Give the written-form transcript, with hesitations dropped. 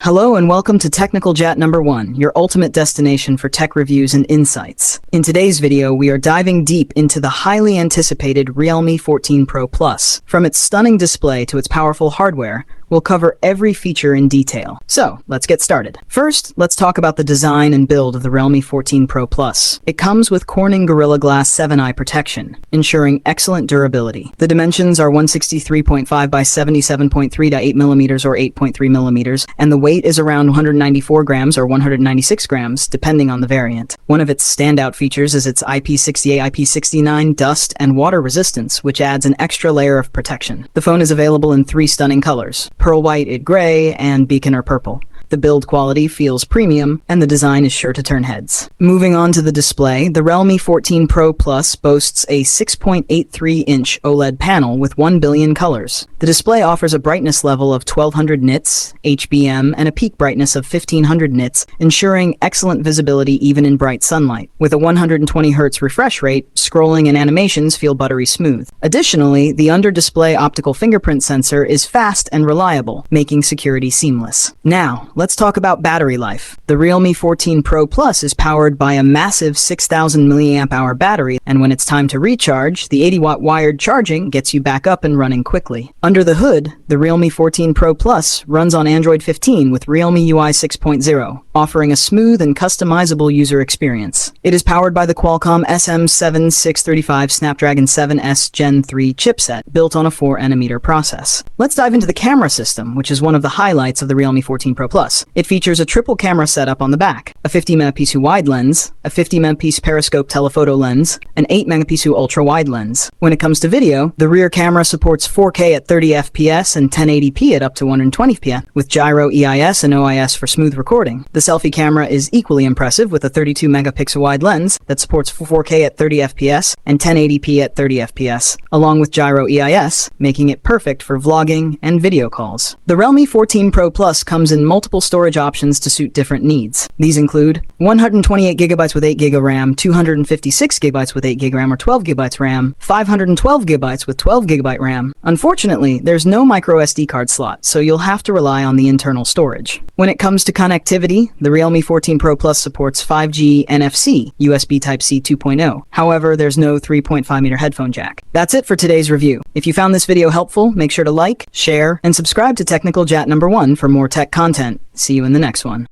Hello and welcome to Technical Jet number 1, your ultimate destination for tech reviews and insights. In today's video, we are diving deep into the highly anticipated Realme 14 Pro Plus. From its stunning display to its powerful hardware, we'll cover every feature in detail. So, let's get started. First, let's talk about the design and build of the Realme 14 Pro Plus. It comes with Corning Gorilla Glass 7 eye protection, ensuring excellent durability. The dimensions are 163.5 by 77.3 to 8mm or 8.3mm, and the weight is around 194 grams or 196 grams, depending on the variant. One of its standout features is its IP68, IP69 dust and water resistance, which adds an extra layer of protection. The phone is available in 3 stunning colors: pearl white, gray, and beacon or purple. The build quality feels premium, and the design is sure to turn heads. Moving on to the display, the Realme 14 Pro Plus boasts a 6.83-inch OLED panel with 1 billion colors. The display offers a brightness level of 1200 nits, HBM, and a peak brightness of 1500 nits, ensuring excellent visibility even in bright sunlight. With a 120 Hz refresh rate, scrolling and animations feel buttery smooth. Additionally, the under-display optical fingerprint sensor is fast and reliable, making security seamless. Now, let's talk about battery life. The Realme 14 Pro Plus is powered by a massive 6000 mAh battery, and when it's time to recharge, the 80-watt wired charging gets you back up and running quickly. Under the hood, the Realme 14 Pro Plus runs on Android 15 with Realme UI 6.0, offering a smooth and customizable user experience. It is powered by the Qualcomm SM7635 Snapdragon 7S Gen 3 chipset, built on a 4nm process. Let's dive into the camera system, which is one of the highlights of the Realme 14 Pro Plus. It features a triple camera setup on the back, a 50-megapixel wide lens, a 50-megapixel periscope telephoto lens, an 8-megapixel ultra-wide lens. When it comes to video, the rear camera supports 4K at 30 FPS and 1080p at up to 120p, with gyro EIS and OIS for smooth recording. The selfie camera is equally impressive with a 32-megapixel wide lens that supports 4K at 30 FPS and 1080p at 30 FPS, along with gyro EIS, making it perfect for vlogging and video calls. The Realme 14 Pro Plus comes in multiple storage options to suit different needs. These include 128GB with 8GB RAM, 256GB with 8GB RAM or 12GB RAM, 512GB with 12GB RAM. Unfortunately, there's no micro SD card slot, so you'll have to rely on the internal storage. When it comes to connectivity, the Realme 14 Pro Plus supports 5G NFC, USB Type-C 2.0. However, there's no 3.5-meter headphone jack. That's it for today's review. If you found this video helpful, make sure to like, share, and subscribe to Technical Jet number 1 for more tech content. See you in the next one.